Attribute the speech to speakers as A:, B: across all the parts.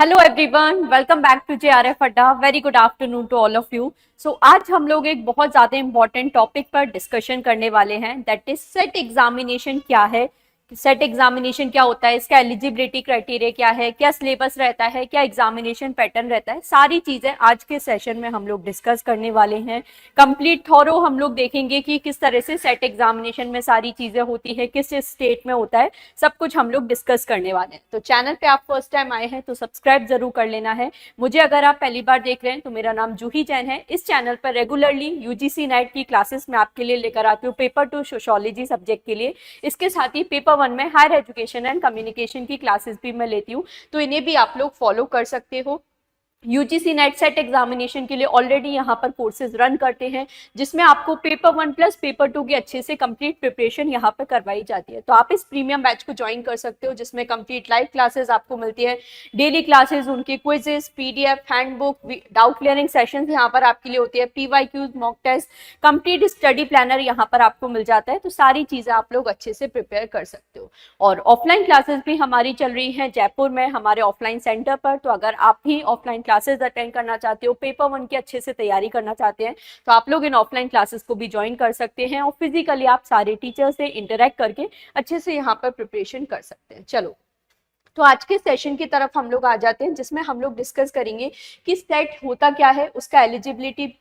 A: Hello everyone, welcome back to JRF Adda. Very good afternoon to all of you. So आज हम लोग एक बहुत ज़्यादा इंपॉर्टेंट टॉपिक पर डिस्कशन करने वाले हैं, दैट इज सेट एग्जामिनेशन क्या है। सेट एग्जामिनेशन क्या होता है, इसका एलिजिबिलिटी क्राइटेरिया क्या है, क्या सिलेबस रहता है, क्या एग्जामिनेशन पैटर्न रहता है, सारी चीज़ें आज के सेशन में हम लोग डिस्कस करने वाले हैं। कंप्लीट थॉरो हम लोग देखेंगे कि किस तरह से सेट एग्जामिनेशन में सारी चीज़ें होती है, किस स्टेट में होता है, सब कुछ हम लोग डिस्कस करने वाले हैं। तो चैनल पे आप फर्स्ट टाइम आए हैं तो सब्सक्राइब जरूर कर लेना है। मुझे अगर आप पहली बार देख रहे हैं तो मेरा नाम जूही जैन है। इस चैनल पर रेगुलरली यूजीसी नेट की क्लासेस मैं आपके लिए लेकर आती हूँ, पेपर 2 सोशियोलॉजी सब्जेक्ट के लिए। इसके साथ ही पेपर 1 में हायर एजुकेशन एंड कम्युनिकेशन की क्लासेस भी मैं लेती हूँ, तो इन्हें भी आप लोग फॉलो कर सकते हो। यूजीसी नेट सेट एग्जामिनेशन के लिए ऑलरेडी यहाँ पर कोर्सेज रन करते हैं, जिसमें आपको पेपर 1 प्लस पेपर 2 की अच्छे से कंप्लीट प्रिपरेशन यहाँ पर करवाई जाती है। तो आप इस प्रीमियम बैच को ज्वाइन कर सकते हो, जिसमें कंप्लीट लाइव क्लासेस आपको मिलती है, डेली क्लासेस, उनके quizzes, PDF, handbook, doubt clearing sessions यहाँ पर आपके लिए होती है, PYQs, mock test, complete study planner यहाँ पर आपको मिल जाता है। तो सारी चीजें आप लोग अच्छे से प्रिपेयर कर सकते हो। और ऑफलाइन क्लासेस भी हमारी चल रही हैं जयपुर में हमारे ऑफलाइन सेंटर पर। तो अगर आप भी ऑफलाइन क्लासेस अटेंड करना चाहते हो, पेपर 1 की अच्छे से तैयारी करना चाहते हैं, तो आप लोग इन ऑफलाइन क्लासेस को भी ज्वाइन कर सकते हैं और फिजिकली आप सारे टीचर से इंटरेक्ट करके अच्छे से यहाँ पर प्रिपरेशन कर सकते हैं। चलो, तो आज के सेशन की तरफ हम लोग आ जाते हैं, जिसमें हम लोग डिस्कस करेंगे कि सेट होता क्या है, उसका एलिजिबिलिटी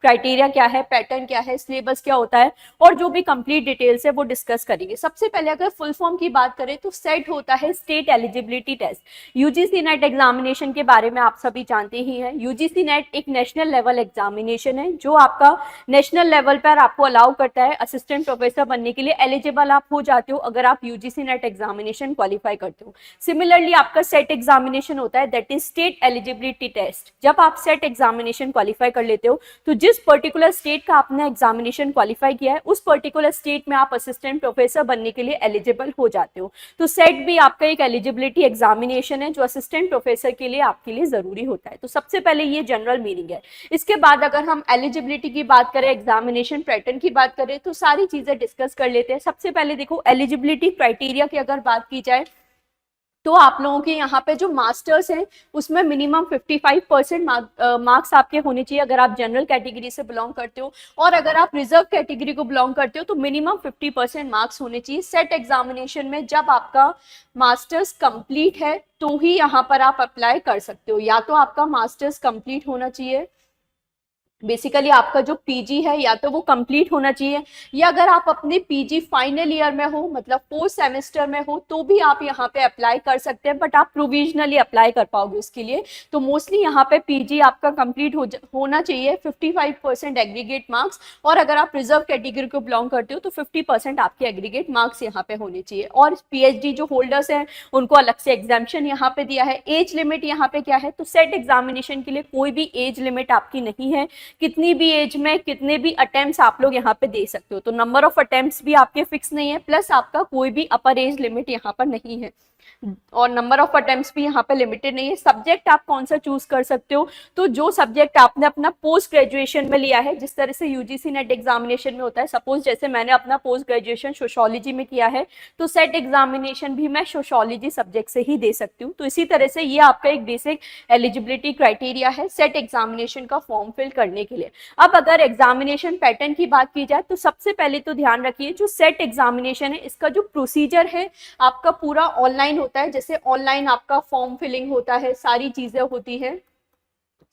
A: क्राइटेरिया क्या है, पैटर्न क्या है, सिलेबस क्या होता है, और जो भी कंप्लीट डिटेल्स है वो डिस्कस करेंगे। सबसे पहले अगर फुल फॉर्म की बात करें तो सेट होता है state eligibility test. UGC NET examination के बारे में आप सभी जानते ही हैं। यूजीसी नेट एक नेशनल लेवल एग्जामिनेशन है, जो आपका नेशनल लेवल पर आपको अलाउ करता है असिस्टेंट प्रोफेसर बनने के लिए। एलिजिबल आप हो जाते हो अगर आप यूजीसी नेट एग्जामिनेशन क्वालिफाई करते हो। सिमिलरली आपका सेट एग्जामिनेशन होता है, that is state eligibility test. जब आप सेट एग्जामिनेशन क्वालिफाई कर लेते हो तो जिस पर्टिकुलर स्टेट का आपने एग्जामिनेशन क्वालिफाई किया है, उस पर्टिकुलर स्टेट में आप असिस्टेंट प्रोफेसर बनने के लिए एलिजिबल हो जाते हो। तो सेट भी आपका एक एलिजिबिलिटी एग्जामिनेशन है, जो असिस्टेंट प्रोफेसर के लिए आपके लिए जरूरी होता है। तो सबसे पहले ये जनरल मीनिंग है। इसके बाद अगर हम एलिजिबिलिटी की बात करें, एग्जामिनेशन पैटर्न की बात करें, तो सारी चीजें डिस्कस कर लेते हैं। सबसे पहले देखो, एलिजिबिलिटी क्राइटेरिया की अगर बात की जाए तो आप लोगों के यहाँ पे जो मास्टर्स हैं उसमें मिनिमम 55% मार्क्स आपके होने चाहिए अगर आप जनरल कैटेगरी से बिलोंग करते हो, और अगर आप रिजर्व कैटेगरी को बिलोंग करते हो तो मिनिमम 50% मार्क्स होने चाहिए सेट एग्जामिनेशन में। जब आपका मास्टर्स कंप्लीट है तो ही यहाँ पर आप अप्लाई कर सकते हो। या तो आपका मास्टर्स कंप्लीट होना चाहिए, बेसिकली आपका जो पीजी है या तो वो कंप्लीट होना चाहिए, या अगर आप अपने पीजी फाइनल ईयर में हो, मतलब 4th सेमेस्टर में हो, तो भी आप यहाँ पे अप्लाई कर सकते हैं, बट आप प्रोविजनली अप्लाई कर पाओगे उसके लिए। तो मोस्टली यहाँ पे पीजी आपका कंप्लीट होना चाहिए, 55% एग्रीगेट मार्क्स, और अगर आप रिजर्व कैटेगरी को बिलोंग करते हो तो 50% आपके एग्रीगेट मार्क्स यहाँ पे होने चाहिए। और पीएचडी जो होल्डर्स हैं उनको अलग से एग्जाम्पशन यहाँ पे दिया है। एज लिमिट यहाँ पे क्या है, तो सेट एग्जामिनेशन के लिए कोई भी एज लिमिट आपकी नहीं है। कितनी भी एज में कितने भी अटेम्प्ट्स आप लोग यहाँ पे दे सकते हो। तो नंबर ऑफ अटेम्प्ट्स भी आपके फिक्स नहीं है, प्लस आपका कोई भी अपर एज लिमिट यहाँ पर नहीं है, और नंबर ऑफ अटेम्प्ट्स भी यहाँ पे लिमिटेड नहीं है। सब्जेक्ट आप कौन सा चूज कर सकते हो, तो जो सब्जेक्ट आपने अपना पोस्ट ग्रेजुएशन में लिया है, जिस तरह से यूजीसी नेट एग्जामिनेशन में होता है, सपोज जैसे मैंने अपना पोस्ट ग्रेजुएशन सोशियोलॉजी में किया है, तो सेट एग्जामिनेशन भी मैं सोशियोलॉजी सब्जेक्ट से ही दे सकती हूँ। तो इसी तरह से ये आपका एक बेसिक एलिजिबिलिटी क्राइटेरिया है सेट एग्जामिनेशन का फॉर्म फिल करने के लिए। अब अगर एग्जामिनेशन पैटर्न की बात की जाए तो सबसे पहले तो ध्यान रखिए, जो सेट एग्जामिनेशन है इसका जो प्रोसीजर है आपका पूरा ऑनलाइन होता है। जैसे ऑनलाइन आपका फॉर्म फिलिंग होता है, सारी चीजें होती हैं।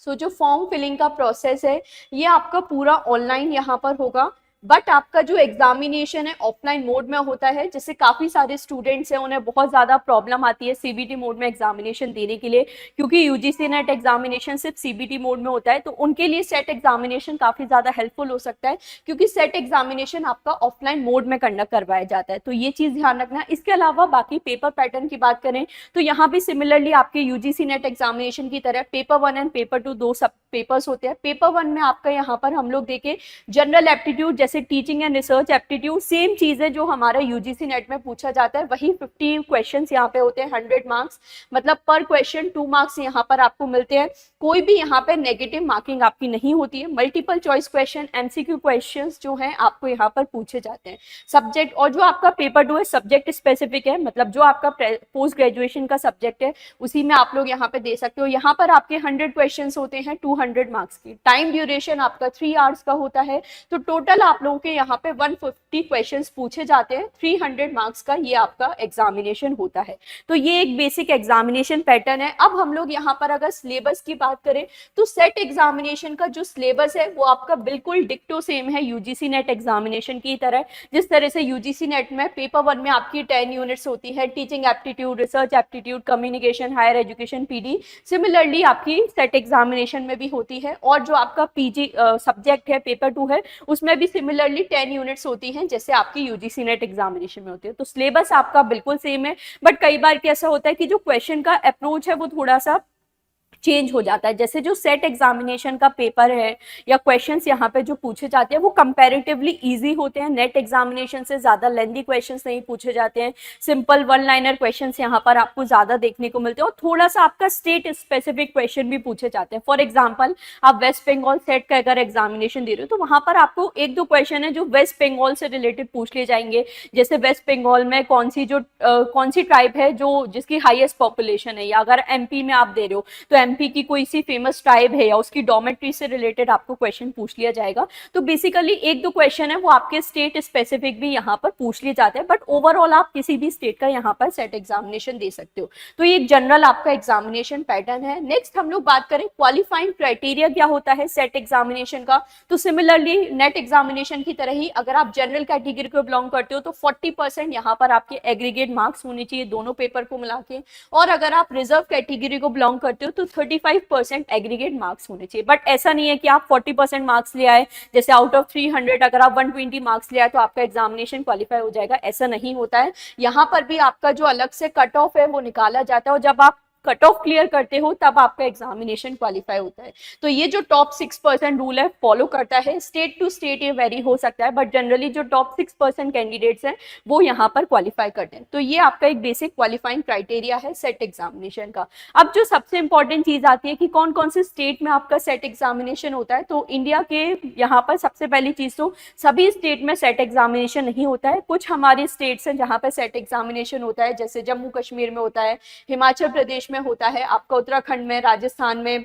A: सो जो फॉर्म फिलिंग का प्रोसेस है ये आपका पूरा ऑनलाइन यहाँ पर होगा, बट आपका जो एग्जामिनेशन है ऑफलाइन मोड में होता है। जैसे काफी सारे स्टूडेंट्स हैं, उन्हें बहुत ज्यादा प्रॉब्लम आती है सीबीटी मोड में एग्जामिनेशन देने के लिए, क्योंकि यूजीसी नेट एग्जामिनेशन सिर्फ सीबीटी मोड में होता है। तो उनके लिए सेट एग्जामिनेशन काफी ज्यादा हेल्पफुल हो सकता है, क्योंकि सेट एग्जामिनेशन आपका ऑफलाइन मोड में कंडक्ट करवाया जाता है। तो ये चीज ध्यान रखना। इसके अलावा बाकी पेपर पैटर्न की बात करें तो यहाँ भी सिमिलरली आपके यूजीसी नेट एग्जामिनेशन की तरह पेपर 1 एंड पेपर 2 दो सब पेपर्स होते हैं। पेपर 1 में आपका यहाँ पर हम लोग देखें जनरल एप्टीट्यूड जैसे teaching and research aptitude, same चीज है जो हमारा यूजीसी नेट में पूछा जाता है, वही 50 क्वेश्चंस यहाँ पे होते हैं, 100 मार्क्स, मतलब पर क्वेश्चन 2 मार्क्स यहाँ पर आपको मिलते हैं। कोई भी यहाँ पे नेगेटिव मार्किंग आपकी नहीं होती है। Multiple choice question, MCQ questions जो हैं आपको यहाँ पर पूछे जाते हैं। सब्जेक्ट, और जो आपका पेपर 2 है सब्जेक्ट स्पेसिफिक है, मतलब जो आपका पोस्ट ग्रेजुएशन का सब्जेक्ट है उसी में आप लोग यहाँ पे दे सकते हो। यहाँ पर आपके 100 क्वेश्चंस होते हैं 200 मार्क्स की। टाइम ड्यूरेशन आपका 3 आवर्स का होता है। तो टोटल आप लोगों के यहाँ पे 150 क्वेश्चंस पूछे जाते हैं। 300 मार्क्स का ये आपका एग्जामिनेशन होता है। तो ये एक बेसिक एग्जामिनेशन पैटर्न है। अब हम लोग यहाँ पर अगर सिलेबस की बात करें तो सेट एग्जामिनेशन का जो सिलेबस है वो आपका बिल्कुल डिक्टो सेम है यूजीसी नेट एग्जामिनेशन की तरह। जिस तरह से यूजीसी नेट में पेपर 1 में आपकी 10 यूनिट्स होती है, teaching aptitude, research aptitude, communication, higher education, PD, similarly आपकी सेट एग्जामिनेशन में भी होती है। और जो आपका पीजी सब्जेक्ट है पेपर 2 है उसमें भी सिमिलरली 10 यूनिट्स होती हैं जैसे आपकी यूजीसी नेट एग्जामिनेशन में होती है। तो सिलेबस आपका बिल्कुल सेम है, बट कई बार कैसा होता है कि जो क्वेश्चन का अप्रोच है वो थोड़ा सा चेंज हो जाता है। जैसे जो सेट एग्जामिनेशन का पेपर है या क्वेश्चंस यहाँ पे जो पूछे जाते हैं वो कंपैरेटिवली इजी होते हैं। नेट एग्जामिनेशन से ज्यादा लेंथी क्वेश्चंस नहीं पूछे जाते हैं। सिंपल वन लाइनर क्वेश्चंस यहाँ पर आपको ज्यादा देखने को मिलते हैं और थोड़ा सा आपका स्टेट स्पेसिफिक क्वेश्चन भी पूछे जाते हैं। फॉर एग्जाम्पल आप वेस्ट बंगाल सेट का अगर एग्जामिनेशन दे रहे हो तो वहां पर आपको 1-2 क्वेश्चन है जो वेस्ट बंगाल से रिलेटेड पूछ लिए जाएंगे। जैसे वेस्ट बंगाल में कौन सी ट्राइब है जो जिसकी हाईएस्ट पॉपुलेशन है, या अगर एमपी में आप दे रहे हो तो एमपी की कोई सी फेमस ट्राइब है या उसकी डोमेट्री से रिलेटेड आपको क्वेश्चन पूछ लिया जाएगा। तो बेसिकली 1-2 क्वेश्चन है वो आपके स्टेट स्पेसिफिक भी यहाँ पर पूछ लिए जाते हैं, बट ओवरऑल आप किसी भी स्टेट का यहाँ पर सेट एग्जामिनेशन दे सकते हो। तो ये जनरल आपका एग्जामिनेशन पैटर्न है। नेक्स्ट हम लोग बात करें क्वालिफाइंग क्राइटेरिया क्या होता है सेट एग्जामिनेशन का। तो सिमिलरली नेट एग्जामिनेशन की तरह ही अगर आप जनरल कैटेगरी को बिलोंग करते हो तो 40% यहाँ पर आपके एग्रीगेट मार्क्स होने चाहिए दोनों पेपर को मिला के, और अगर आप रिजर्व कैटेगरी को बिलोंग करते हो तो 35% एग्रीगेट मार्क्स होने चाहिए। बट ऐसा नहीं है कि आप 40% मार्क्स ले आए, जैसे आउट ऑफ 300 अगर आप 120 मार्क्स ले आए तो आपका एग्जामिनेशन क्वालिफाई हो जाएगा, ऐसा नहीं होता है। यहाँ पर भी आपका जो अलग से कट ऑफ है वो निकाला जाता है और जब आप कट ऑफ क्लियर करते हो तब आपका एग्जामिनेशन क्वालिफाई होता है। तो ये जो टॉप 6% रूल है फॉलो करता है। स्टेट टू स्टेट ये वेरी हो सकता है, बट जनरली जो टॉप 6% कैंडिडेट्स हैं वो यहाँ पर क्वालिफाई करते हैं। तो ये आपका एक बेसिक क्वालिफाइंग क्राइटेरिया है सेट एग्जामिनेशन का। अब जो सबसे इंपॉर्टेंट चीज आती है कि कौन कौन से स्टेट में आपका सेट एग्जामिनेशन होता है। तो इंडिया के यहाँ पर सबसे पहली चीज तो सभी स्टेट में सेट एग्जामिनेशन नहीं होता है। कुछ हमारे स्टेट्स हैं जहाँ पर सेट एग्जामिनेशन होता है, जैसे जम्मू कश्मीर में होता है, हिमाचल प्रदेश में होता है, आपका उत्तराखंड में, राजस्थान में,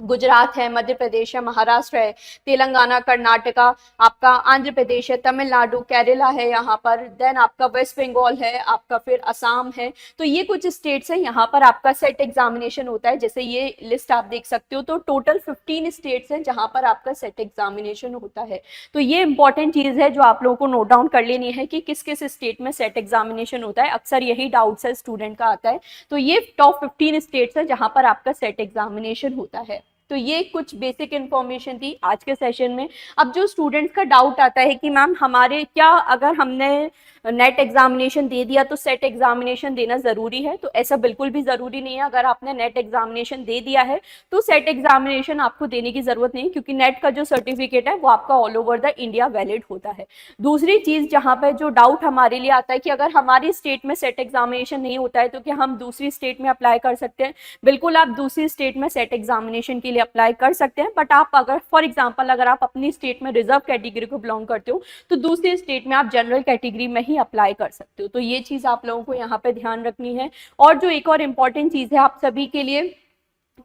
A: गुजरात है, मध्य प्रदेश है, महाराष्ट्र है, तेलंगाना, कर्नाटका, आपका आंध्र प्रदेश है, तमिलनाडु, केरला है यहाँ पर, देन आपका वेस्ट बंगाल है, आपका फिर असम है। तो ये कुछ स्टेट्स हैं यहाँ पर आपका सेट एग्जामिनेशन होता है। जैसे ये लिस्ट आप देख सकते हो, तो टोटल 15 स्टेट्स हैं जहाँ पर आपका सेट एग्जामिनेशन होता है। तो ये इंपॉर्टेंट चीज है जो आप लोगों को नोट डाउन कर लेनी है कि किस किस स्टेट में सेट एग्जामिनेशन होता है। अक्सर यही डाउट्स है स्टूडेंट का आता है। तो ये टॉप 15 स्टेट्स हैं जहाँ पर आपका सेट एग्जामिनेशन होता है। तो ये कुछ बेसिक इन्फॉर्मेशन थी आज के सेशन में। अब जो स्टूडेंट्स का डाउट आता है कि मैम हमारे क्या अगर हमने नेट एग्जामिनेशन दे दिया तो सेट एग्जामिनेशन देना जरूरी है, तो ऐसा बिल्कुल भी जरूरी नहीं है। अगर आपने नेट एग्जामिनेशन दे दिया है तो सेट एग्जामिनेशन आपको देने की जरूरत नहीं, क्योंकि नेट का जो सर्टिफिकेट है वो आपका all over the India valid होता है। दूसरी चीज जहाँ पे जो डाउट हमारे लिए आता है कि अगर हमारी स्टेट में सेट एग्जामिनेशन नहीं होता है तो क्या हम दूसरी स्टेट में अप्लाई कर सकते हैं। बिल्कुल आप दूसरी स्टेट में सेट एग्जामिनेशन के लिए अप्लाई कर सकते हैं, बट आप अगर फॉर एग्जाम्पल अगर आप अपनी स्टेट में रिजर्व कैटेगरी को बिलोंग करते हो तो दूसरी स्टेट में आप जनरल कैटेगरी में ही अप्लाई कर सकते हो। तो ये चीज आप लोगों को यहाँ पे ध्यान रखनी है। और जो एक और इम्पॉर्टेंट चीज है आप सभी के लिए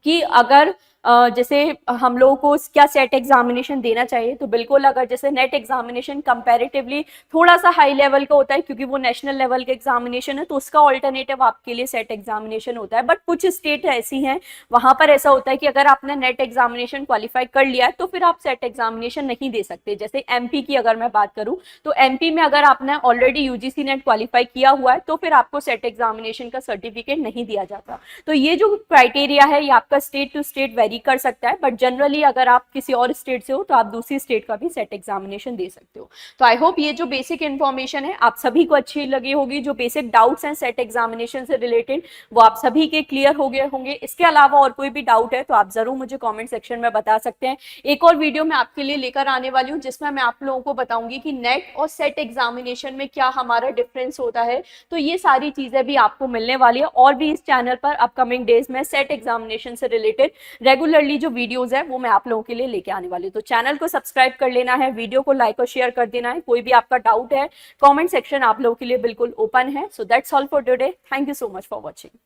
A: कि अगर जैसे हम लोगों को क्या सेट एग्जामिनेशन देना चाहिए, तो बिल्कुल अगर जैसे नेट एग्जामिनेशन कंपैरेटिवली थोड़ा सा हाई लेवल का होता है क्योंकि वो नेशनल लेवल का एग्जामिनेशन है, तो उसका ऑल्टरनेटिव आपके लिए सेट एग्जामिनेशन होता है। बट कुछ स्टेट ऐसी हैं वहां पर ऐसा होता है कि अगर आपने नेट एग्जामिनेशन क्वालिफाई कर लिया है तो फिर आप सेट एग्जामिनेशन नहीं दे सकते। जैसे एमपी की अगर मैं बात करूं तो एमपी में अगर आपने ऑलरेडी यूजीसी नेट क्वालिफाई किया हुआ है तो फिर आपको सेट एग्जामिनेशन का सर्टिफिकेट नहीं दिया जाता। तो ये जो क्राइटेरिया है ये आपका स्टेट टू स्टेट वेरी कर सकता है, बट जनरली अगर आप किसी और स्टेट से हो तो आप दूसरी स्टेट का भी सेट एग्जामिनेशन दे सकते हो। तो आई होप ये जो बेसिक इन्फॉर्मेशन है आप सभी को अच्छी लगी होगी। जो बेसिक डाउट्स हैं सेट एग्जामिनेशन से रिलेटेड वो आप सभी के क्लियर हो गए होंगे। इसके अलावा और कोई भी डाउट है तो आप जरूर मुझे कॉमेंट सेक्शन में बता सकते हैं। एक और वीडियो मैं आपके लिए लेकर आने वाली हूँ जिसमें मैं आप लोगों को बताऊंगी कि नेट और सेट एग्जामिनेशन में क्या हमारा डिफरेंस होता है। तो ये सारी चीजें भी आपको मिलने वाली है, और भी इस चैनल पर अपकमिंग डेज में सेट एग्जामिनेशन से रिलेटेड रेगुलरली जो वीडियोस है वो मैं आप लोगों के लिए लेके आने वाली हूँ। तो चैनल को सब्सक्राइब कर लेना है, वीडियो को लाइक और शेयर कर देना है। कोई भी आपका डाउट है कमेंट सेक्शन आप लोगों के लिए बिल्कुल ओपन है। So that's all for today. Thank you so much for watching.